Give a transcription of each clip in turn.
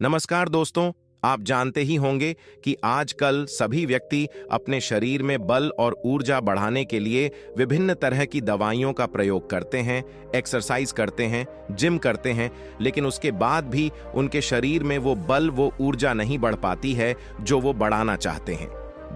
नमस्कार दोस्तों। आप जानते ही होंगे कि आजकल सभी व्यक्ति अपने शरीर में बल और ऊर्जा बढ़ाने के लिए विभिन्न तरह की दवाइयों का प्रयोग करते हैं, एक्सरसाइज करते हैं, जिम करते हैं, लेकिन उसके बाद भी उनके शरीर में वो बल, वो ऊर्जा नहीं बढ़ पाती है जो वो बढ़ाना चाहते हैं।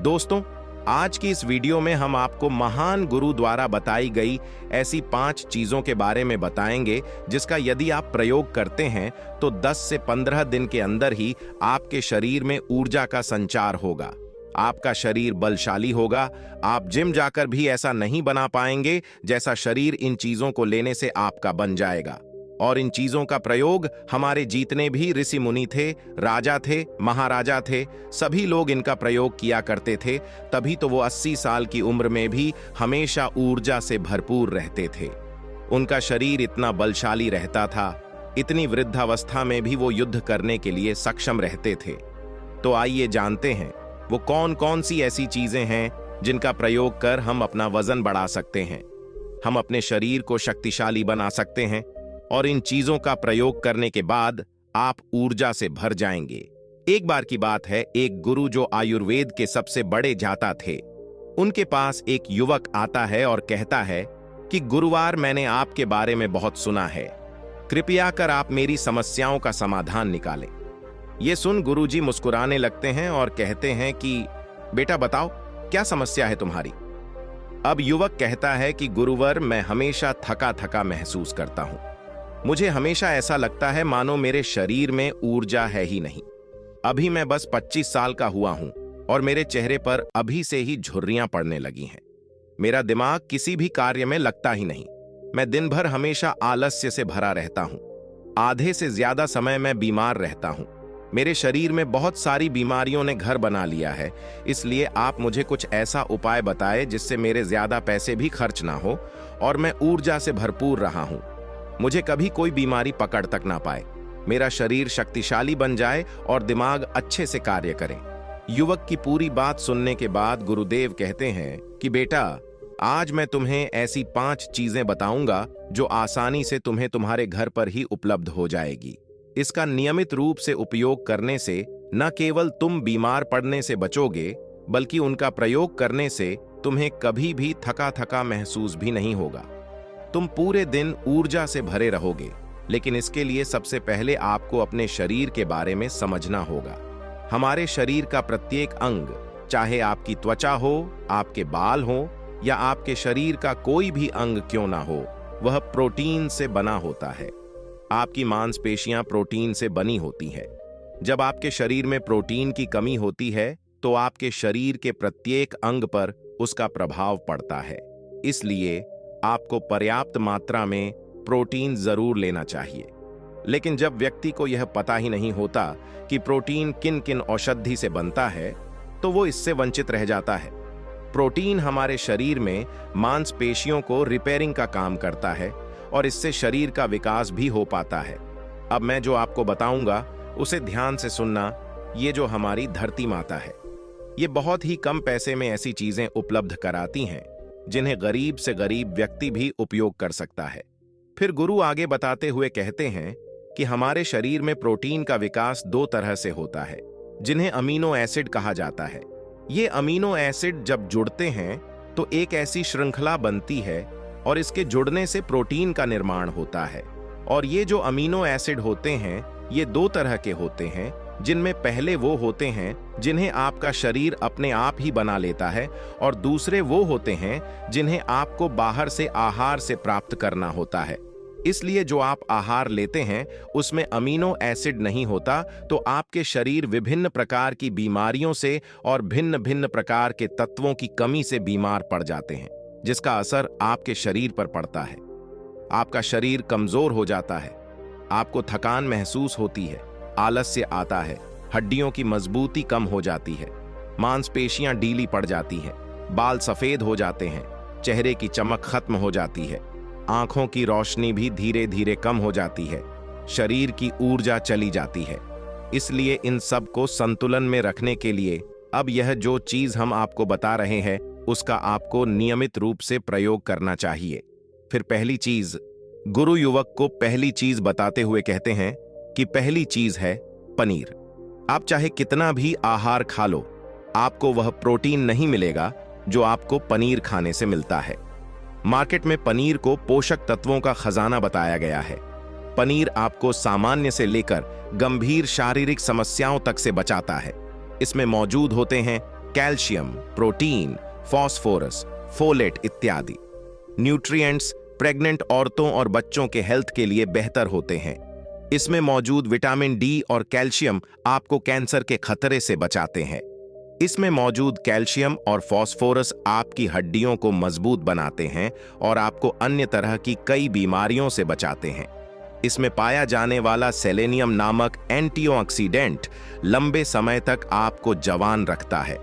दोस्तों, आज की इस वीडियो में हम आपको महान गुरु द्वारा बताई गई ऐसी 5 चीजों के बारे में बताएंगे जिसका यदि आप प्रयोग करते हैं तो 10 से 15 दिन के अंदर ही आपके शरीर में ऊर्जा का संचार होगा, आपका शरीर बलशाली होगा। आप जिम जाकर भी ऐसा नहीं बना पाएंगे जैसा शरीर इन चीजों को लेने से आपका बन जाएगा। और इन चीजों का प्रयोग हमारे जितने भी ऋषि मुनि थे, राजा थे, महाराजा थे, सभी लोग इनका प्रयोग किया करते थे। तभी तो वो 80 साल की उम्र में भी हमेशा ऊर्जा से भरपूर रहते थे। उनका शरीर इतना बलशाली रहता था, इतनी वृद्धावस्था में भी वो युद्ध करने के लिए सक्षम रहते थे। तो आइए जानते हैं वो कौन कौन सी ऐसी चीजें हैं जिनका प्रयोग कर हम अपना वजन बढ़ा सकते हैं, हम अपने शरीर को शक्तिशाली बना सकते हैं, और इन चीजों का प्रयोग करने के बाद आप ऊर्जा से भर जाएंगे। एक बार की बात है, एक गुरु जो आयुर्वेद के सबसे बड़े जाता थे, उनके पास एक युवक आता है और कहता है कि गुरुवार, मैंने आपके बारे में बहुत सुना है, कृपया कर आप मेरी समस्याओं का समाधान निकालें। ये सुन गुरुजी मुस्कुराने लगते हैं और कहते हैं कि बेटा बताओ, क्या समस्या है तुम्हारी। अब युवक कहता है कि गुरुवर, मैं हमेशा थका थका महसूस करता हूं, मुझे हमेशा ऐसा लगता है मानो मेरे शरीर में ऊर्जा है ही नहीं। अभी मैं बस 25 साल का हुआ हूं और मेरे चेहरे पर अभी से ही झुर्रियां पड़ने लगी हैं। मेरा दिमाग किसी भी कार्य में लगता ही नहीं। मैं दिन भर हमेशा आलस्य से भरा रहता हूं। आधे से ज्यादा समय मैं बीमार रहता हूं। मेरे शरीर में बहुत सारी बीमारियों ने घर बना लिया है। इसलिए आप मुझे कुछ ऐसा उपाय बताएं जिससे मेरे ज्यादा पैसे भी खर्च ना हो और मैं ऊर्जा से भरपूर रहा हूं। मुझे कभी कोई बीमारी पकड़ तक ना पाए, मेरा शरीर शक्तिशाली बन जाए और दिमाग अच्छे से कार्य करे। युवक की पूरी बात सुनने के बाद गुरुदेव कहते हैं कि बेटा, आज मैं तुम्हें ऐसी 5 चीजें बताऊंगा जो आसानी से तुम्हें तुम्हारे घर पर ही उपलब्ध हो जाएगी। इसका नियमित रूप से उपयोग करने से न केवल तुम बीमार पड़ने से बचोगे, बल्कि उनका प्रयोग करने से तुम्हें कभी भी थका थका महसूस भी नहीं होगा। तुम पूरे दिन ऊर्जा से भरे रहोगे। लेकिन इसके लिए सबसे पहले आपको अपने शरीर के बारे में समझना होगा। हमारे शरीर का प्रत्येक अंग, चाहे आपकी त्वचा हो, आपके बाल हो या आपके शरीर का कोई भी अंग क्यों ना हो, वह प्रोटीन से बना होता है। आपकी मांसपेशियां प्रोटीन से बनी होती है। जब आपके शरीर में प्रोटीन की कमी होती है तो आपके शरीर के प्रत्येक अंग पर उसका प्रभाव पड़ता है। इसलिए आपको पर्याप्त मात्रा में प्रोटीन जरूर लेना चाहिए। लेकिन जब व्यक्ति को यह पता ही नहीं होता कि प्रोटीन किन किन औषधि से बनता है, तो वो इससे वंचित रह जाता है। प्रोटीन हमारे शरीर में मांसपेशियों को रिपेयरिंग का काम करता है और इससे शरीर का विकास भी हो पाता है। अब मैं जो आपको बताऊंगा उसे ध्यान से सुनना। ये जो हमारी धरती माता है, ये बहुत ही कम पैसे में ऐसी चीजें उपलब्ध कराती हैं जिन्हें गरीब से गरीब व्यक्ति भी उपयोग कर सकता है। फिर गुरु आगे बताते हुए कहते हैं कि हमारे शरीर में प्रोटीन का विकास 2 तरह से होता है, जिन्हें अमीनो एसिड कहा जाता है। ये अमीनो एसिड जब जुड़ते हैं तो एक ऐसी श्रृंखला बनती है और इसके जुड़ने से प्रोटीन का निर्माण होता है। और ये जो अमीनो एसिड होते हैं, ये 2 तरह के होते हैं, जिनमें पहले वो होते हैं जिन्हें आपका शरीर अपने आप ही बना लेता है और दूसरे वो होते हैं जिन्हें आपको बाहर से आहार से प्राप्त करना होता है। इसलिए जो आप आहार लेते हैं उसमें अमीनो एसिड नहीं होता, तो आपके शरीर विभिन्न प्रकार की बीमारियों से और भिन्न भिन्न प्रकार के तत्वों की कमी से बीमार पड़ जाते हैं, जिसका असर आपके शरीर पर पड़ता है। आपका शरीर कमजोर हो जाता है, आपको थकान महसूस होती है, आलस्य आता है, हड्डियों की मजबूती कम हो जाती है, मांसपेशियां ढीली पड़ जाती हैं, बाल सफेद हो जाते हैं, चेहरे की चमक खत्म हो जाती है, आंखों की रोशनी भी धीरे धीरे कम हो जाती है, शरीर की ऊर्जा चली जाती है। इसलिए इन सब को संतुलन में रखने के लिए अब यह जो चीज हम आपको बता रहे हैं उसका आपको नियमित रूप से प्रयोग करना चाहिए। फिर पहली चीज, गुरु युवक को पहली चीज बताते हुए कहते हैं कि पहली चीज है पनीर। आप चाहे कितना भी आहार खा लो, आपको वह प्रोटीन नहीं मिलेगा जो आपको पनीर खाने से मिलता है। मार्केट में पनीर को पोषक तत्वों का खजाना बताया गया है। पनीर आपको सामान्य से लेकर गंभीर शारीरिक समस्याओं तक से बचाता है। इसमें मौजूद होते हैं कैल्शियम, प्रोटीन, फास्फोरस, फोलेट इत्यादि। न्यूट्रिएंट्स प्रेग्नेंट औरतों और बच्चों के हेल्थ के लिए बेहतर होते हैं। इसमें मौजूद विटामिन डी और कैल्शियम आपको कैंसर के खतरे से बचाते हैं। इसमें मौजूद कैल्शियम और फास्फोरस आपकी हड्डियों को मजबूत बनाते हैं और आपको अन्य तरह की कई बीमारियों से बचाते हैं। इसमें पाया जाने वाला सेलेनियम नामक एंटीऑक्सीडेंट लंबे समय तक आपको जवान रखता है,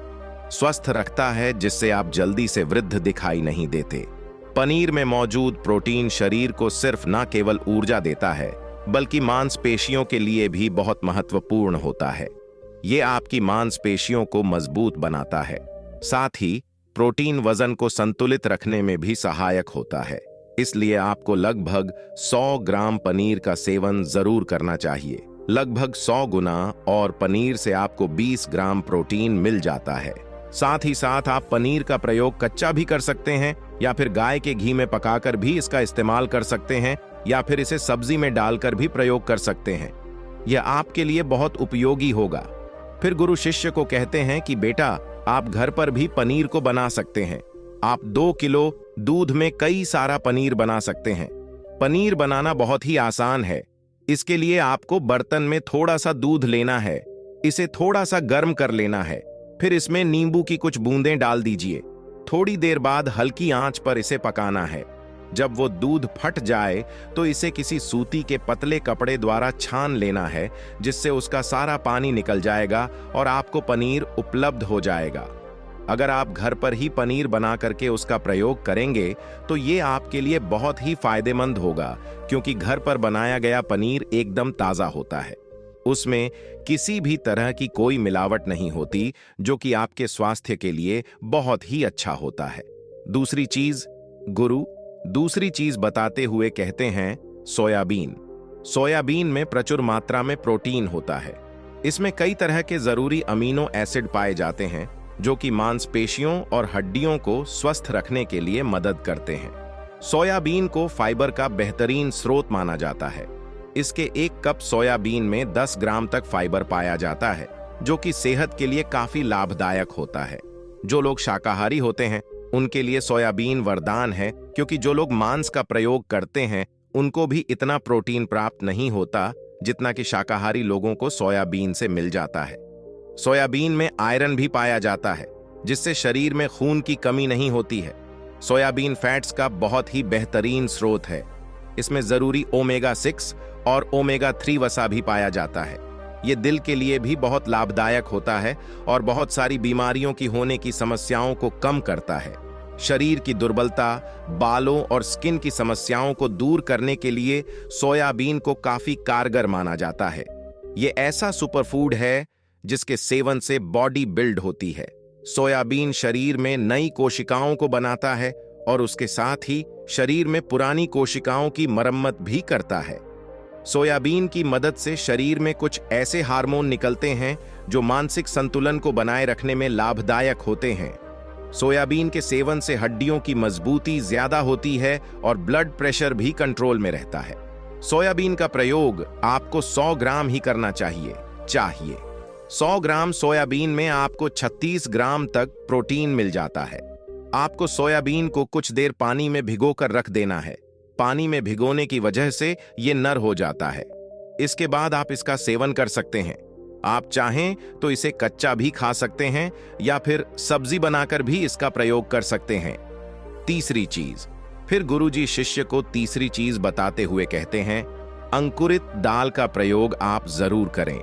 स्वस्थ रखता है, जिससे आप जल्दी से वृद्ध दिखाई नहीं देते। पनीर में मौजूद प्रोटीन शरीर को सिर्फ न केवल ऊर्जा देता है, बल्कि मांसपेशियों के लिए भी बहुत महत्वपूर्ण होता है। ये आपकी मांसपेशियों को मजबूत बनाता है। साथ ही प्रोटीन वजन को संतुलित रखने में भी सहायक होता है। इसलिए आपको लगभग 100 ग्राम पनीर का सेवन जरूर करना चाहिए। लगभग 100 गुना, और पनीर से आपको 20 ग्राम प्रोटीन मिल जाता है। साथ ही साथ आप पनीर का प्रयोग कच्चा भी कर सकते हैं, या फिर गाय के घी में पकाकर भी इसका इस्तेमाल कर सकते हैं, या फिर इसे सब्जी में डालकर भी प्रयोग कर सकते हैं। यह आपके लिए बहुत उपयोगी होगा। फिर गुरु शिष्य को कहते हैं कि बेटा, आप घर पर भी पनीर को बना सकते हैं। आप 2 किलो दूध में कई सारा पनीर बना सकते हैं। पनीर बनाना बहुत ही आसान है। इसके लिए आपको बर्तन में थोड़ा सा दूध लेना है, इसे थोड़ा सा गर्म कर लेना है, फिर इसमें नींबू की कुछ बूंदें डाल दीजिए। थोड़ी देर बाद हल्की आंच पर इसे पकाना है। जब वो दूध फट जाए तो इसे किसी सूती के पतले कपड़े द्वारा छान लेना है, जिससे उसका सारा पानी निकल जाएगा और आपको पनीर उपलब्ध हो जाएगा। अगर आप घर पर ही पनीर बना करके उसका प्रयोग करेंगे तो ये आपके लिए बहुत ही फायदेमंद होगा, क्योंकि घर पर बनाया गया पनीर एकदम ताज़ा होता है। उसमें किसी भी तरह की कोई मिलावट नहीं होती, जो कि आपके स्वास्थ्य के लिए बहुत ही अच्छा होता है। दूसरी चीज बताते हुए कहते हैं सोयाबीन। सोयाबीन में प्रचुर मात्रा में प्रोटीन होता है। इसमें कई तरह के जरूरी अमीनो एसिड पाए जाते हैं, जो कि मांसपेशियों और हड्डियों को स्वस्थ रखने के लिए मदद करते हैं। सोयाबीन को फाइबर का बेहतरीन स्रोत माना जाता है। इसके 1 कप सोयाबीन में 10 ग्राम तक फाइबर पाया जाता है, जो कि सेहत के लिए काफी लाभदायक होता है। जो लोग शाकाहारी होते हैं उनके लिए सोयाबीन वरदान है, क्योंकि जो लोग मांस का प्रयोग करते हैं उनको भी इतना प्रोटीन प्राप्त नहीं होता जितना कि शाकाहारी लोगों को सोयाबीन से मिल जाता है। सोयाबीन में आयरन भी पाया जाता है, जिससे शरीर में खून की कमी नहीं होती है। सोयाबीन फैट्स का बहुत ही बेहतरीन स्रोत है। इसमें जरूरी ओमेगा 6 और ओमेगा 3 वसा भी पाया जाता है। ये दिल के लिए भी बहुत लाभदायक होता है और बहुत सारी बीमारियों की होने की समस्याओं को कम करता है। शरीर की दुर्बलता, बालों और स्किन की समस्याओं को दूर करने के लिए सोयाबीन को काफी कारगर माना जाता है। ये ऐसा सुपरफूड है जिसके सेवन से बॉडी बिल्ड होती है। सोयाबीन शरीर में नई कोशिकाओं को बनाता है और उसके साथ ही शरीर में पुरानी कोशिकाओं की मरम्मत भी करता है। सोयाबीन की मदद से शरीर में कुछ ऐसे हार्मोन निकलते हैं जो मानसिक संतुलन को बनाए रखने में लाभदायक होते हैं। सोयाबीन के सेवन से हड्डियों की मजबूती ज्यादा होती है और ब्लड प्रेशर भी कंट्रोल में रहता है। सोयाबीन का प्रयोग आपको 100 ग्राम ही करना चाहिए। 100 ग्राम सोयाबीन में आपको 36 ग्राम तक प्रोटीन मिल जाता है। आपको सोयाबीन को कुछ देर पानी में भिगोकर रख देना है। पानी में भिगोने की वजह से ये नर हो जाता है। इसके बाद आप इसका सेवन कर सकते हैं। आप चाहें तो इसे कच्चा भी खा सकते हैं या फिर सब्जी बनाकर भी इसका प्रयोग कर सकते हैं। तीसरी चीज, फिर गुरुजी शिष्य को तीसरी चीज बताते हुए कहते हैं, अंकुरित दाल का प्रयोग आप जरूर करें।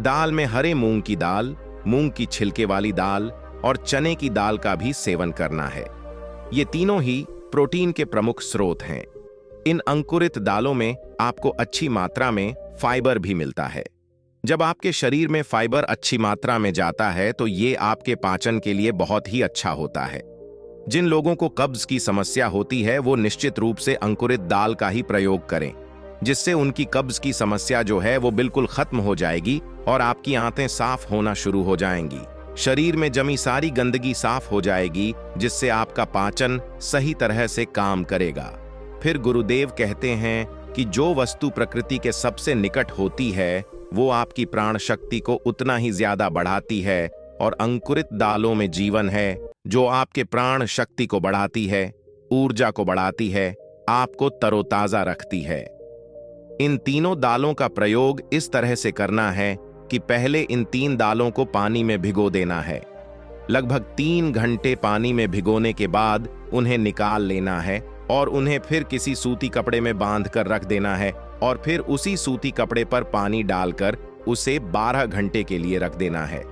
दाल में हरे मूंग की दाल, मूंग की छिलके वाली दाल और चने की दाल का भी सेवन करना है। ये तीनों ही प्रोटीन के प्रमुख स्रोत हैं। इन अंकुरित दालों में आपको अच्छी मात्रा में फाइबर भी मिलता है। जब आपके शरीर में फाइबर अच्छी मात्रा में जाता है तो ये आपके पाचन के लिए बहुत ही अच्छा होता है। जिन लोगों को कब्ज की समस्या होती है वो निश्चित रूप से अंकुरित दाल का ही प्रयोग करें। जिससे उनकी कब्ज की समस्या जो है वो बिल्कुल खत्म हो जाएगी और आपकी आंतें साफ होना शुरू हो जाएंगी। शरीर में जमी सारी गंदगी साफ हो जाएगी, जिससे आपका पाचन सही तरह से काम करेगा। फिर गुरुदेव कहते हैं कि जो वस्तु प्रकृति के सबसे निकट होती है वो आपकी प्राण शक्ति को उतना ही ज्यादा बढ़ाती है, और अंकुरित दालों में जीवन है जो आपके प्राण शक्ति को बढ़ाती है, ऊर्जा को बढ़ाती है, आपको तरोताजा रखती है। इन तीनों दालों का प्रयोग इस तरह से करना है कि पहले इन 3 दालों को पानी में भिगो देना है। लगभग 3 घंटे पानी में भिगोने के बाद उन्हें निकाल लेना है और उन्हें फिर किसी सूती कपड़े में बांध कर रख देना है, और फिर उसी सूती कपड़े पर पानी डालकर उसे 12 घंटे के लिए रख देना है।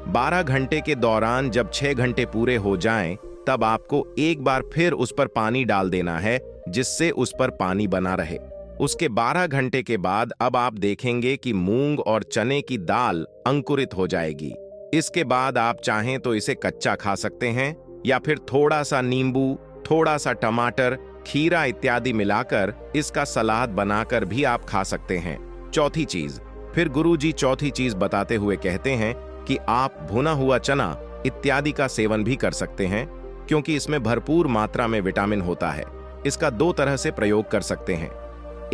12 घंटे के दौरान जब 6 घंटे पूरे हो जाएं, तब आपको एक बार फिर उस पर पानी डाल देना है, जिससे उस पर पानी बना रहे। उसके 12 घंटे के बाद अब आप देखेंगे कि मूंग और चने की दाल अंकुरित हो जाएगी। इसके बाद आप चाहें तो इसे कच्चा खा सकते हैं, या फिर थोड़ा सा नींबू, थोड़ा सा टमाटर, खीरा इत्यादि मिलाकर इसका सलाद बनाकर भी आप खा सकते हैं। चौथी चीज, फिर गुरुजी चौथी चीज बताते हुए कहते हैं कि आप भुना हुआ चना इत्यादि का सेवन भी कर सकते हैं, क्योंकि इसमें भरपूर मात्रा में विटामिन होता है। इसका 2 तरह से प्रयोग कर सकते हैं।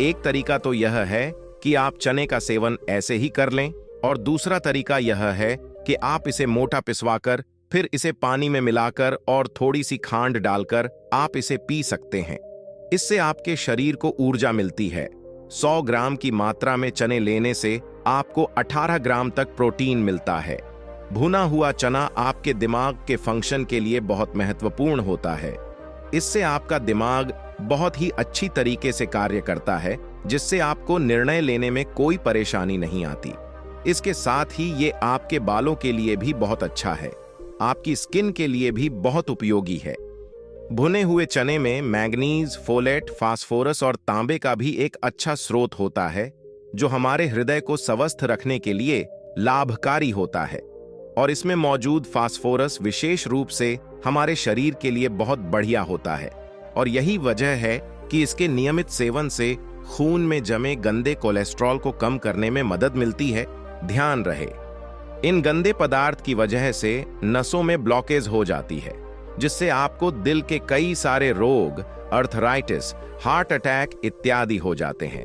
एक तरीका तो यह है कि आप चने का सेवन ऐसे ही कर लें, और दूसरा तरीका यह है कि आप इसे मोटा पिसवाकर फिर इसे पानी में मिलाकर और थोड़ी सी खांड डालकर आप इसे पी सकते हैं। इससे आपके शरीर को ऊर्जा मिलती है। 100 ग्राम की मात्रा में चने लेने से आपको 18 ग्राम तक प्रोटीन मिलता है। भुना हुआ चना आपके दिमाग के फंक्शन के लिए बहुत महत्वपूर्ण होता है। इससे आपका दिमाग बहुत ही अच्छी तरीके से कार्य करता है, जिससे आपको निर्णय लेने में कोई परेशानी नहीं आती। इसके साथ ही ये आपके बालों के लिए भी बहुत अच्छा है, आपकी स्किन के लिए भी बहुत उपयोगी है। भुने हुए चने में मैग्नीज, फोलेट, फास्फोरस और तांबे का भी एक अच्छा स्रोत होता है, जो हमारे हृदय को स्वस्थ रखने के लिए लाभकारी होता है। और इसमें मौजूद फास्फोरस विशेष रूप से हमारे शरीर के लिए बहुत बढ़िया होता है, और यही वजह है कि इसके नियमित सेवन से खून में जमे गंदे कोलेस्ट्रॉल को कम करने में मदद मिलती है। ध्यान रहे, इन गंदे पदार्थ की वजह से नसों में ब्लॉकेज हो जाती है, जिससे आपको दिल के कई सारे रोग, अर्थराइटिस, हार्ट अटैक इत्यादि हो जाते हैं।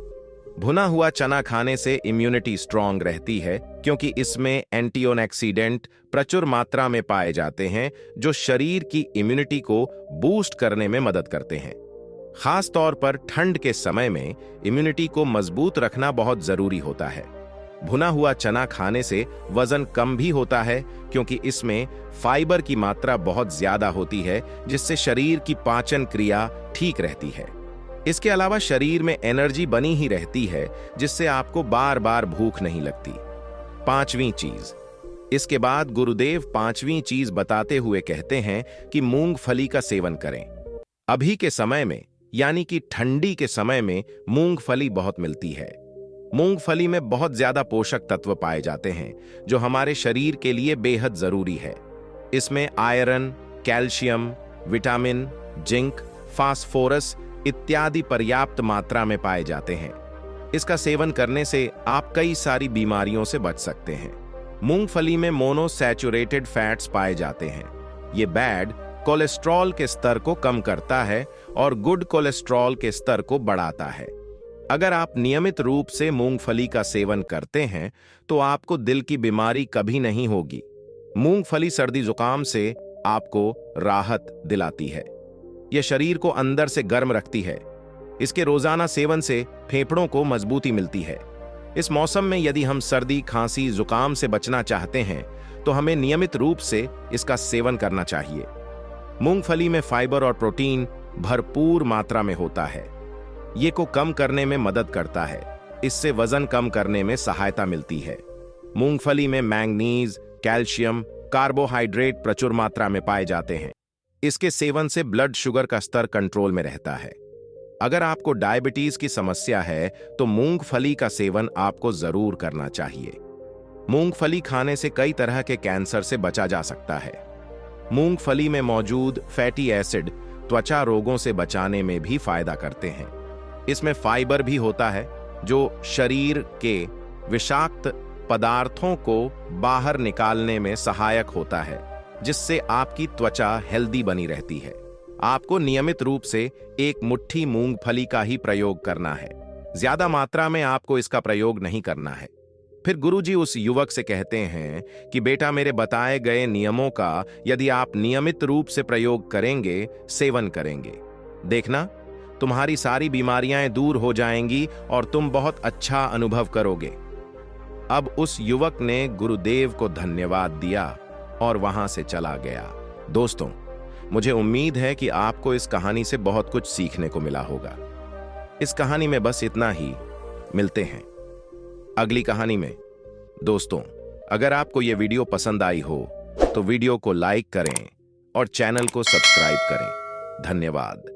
भुना हुआ चना खाने से इम्यूनिटी स्ट्रांग रहती है, क्योंकि इसमें एंटीऑक्सीडेंट प्रचुर मात्रा में पाए जाते हैं, जो शरीर की इम्यूनिटी को बूस्ट करने में मदद करते हैं। खास तौर पर ठंड के समय में इम्यूनिटी को मजबूत रखना बहुत जरूरी होता है। भुना हुआ चना खाने से वजन कम भी होता है, क्योंकि इसमें फाइबर की मात्रा बहुत ज्यादा होती है, जिससे शरीर की पाचन क्रिया ठीक रहती है। इसके अलावा शरीर में एनर्जी बनी ही रहती है, जिससे आपको बार बार भूख नहीं लगती। 5वीं चीज, इसके बाद गुरुदेव 5वीं चीज बताते हुए कहते हैं कि मूंगफली का सेवन करें। अभी के समय में, यानी कि ठंडी के समय में मूंगफली बहुत मिलती है। मूंगफली में बहुत ज्यादा पोषक तत्व पाए जाते हैं, जो हमारे शरीर के लिए बेहद जरूरी है। इसमें iron, calcium, vitamin, zinc, phosphorus इत्यादि पर्याप्त मात्रा में पाए जाते हैं। इसका सेवन करने से आप कई सारी बीमारियों से बच सकते हैं। मूंगफली में मोनोसैचुरेटेड फैट्स पाए जाते हैं। ये बैड कोलेस्ट्रॉल के स्तर को कम करता है और गुड कोलेस्ट्रॉल के स्तर को बढ़ाता है। अगर आप नियमित रूप से मूंगफली का सेवन करते हैं तो आपको दिल की बीमारी कभी नहीं होगी। मूंगफली सर्दी जुकाम से आपको राहत दिलाती है। यह शरीर को अंदर से गर्म रखती है। इसके रोजाना सेवन से फेफड़ों को मजबूती मिलती है। इस मौसम में यदि हम सर्दी, खांसी, जुकाम से बचना चाहते हैं तो हमें नियमित रूप से इसका सेवन करना चाहिए। मूंगफली में फाइबर और प्रोटीन भरपूर मात्रा में होता है। ये को कम करने में मदद करता है। इससे वजन कम करने में सहायता मिलती है। मूंगफली में मैंगनीज, कैल्शियम, कार्बोहाइड्रेट प्रचुर मात्रा में पाए जाते हैं। इसके सेवन से ब्लड शुगर का स्तर कंट्रोल में रहता है। अगर आपको डायबिटीज की समस्या है तो मूंगफली का सेवन आपको जरूर करना चाहिए। मूंगफली खाने से कई तरह के कैंसर से बचा जा सकता है। मूंगफली में मौजूद फैटी एसिड त्वचा रोगों से बचाने में भी फायदा करते हैं। इसमें फाइबर भी होता है, जो शरीर के विषाक्त पदार्थों को बाहर निकालने में सहायक होता है, जिससे आपकी त्वचा हेल्दी बनी रहती है। आपको नियमित रूप से 1 मुट्ठी मूंगफली का ही प्रयोग करना है। ज्यादा मात्रा में आपको इसका प्रयोग नहीं करना है। फिर गुरुजी उस युवक से कहते हैं कि बेटा, मेरे बताए गए नियमों का यदि आप नियमित रूप से प्रयोग करेंगे, सेवन करेंगे, देखना तुम्हारी सारी बीमारियां दूर हो जाएंगी और तुम बहुत अच्छा अनुभव करोगे। अब उस युवक ने गुरुदेव को धन्यवाद दिया और वहां से चला गया। दोस्तों, मुझे उम्मीद है कि आपको इस कहानी से बहुत कुछ सीखने को मिला होगा। इस कहानी में बस इतना ही। मिलते हैं अगली कहानी में। दोस्तों, अगर आपको यह वीडियो पसंद आई हो तो वीडियो को लाइक करें और चैनल को सब्सक्राइब करें। धन्यवाद।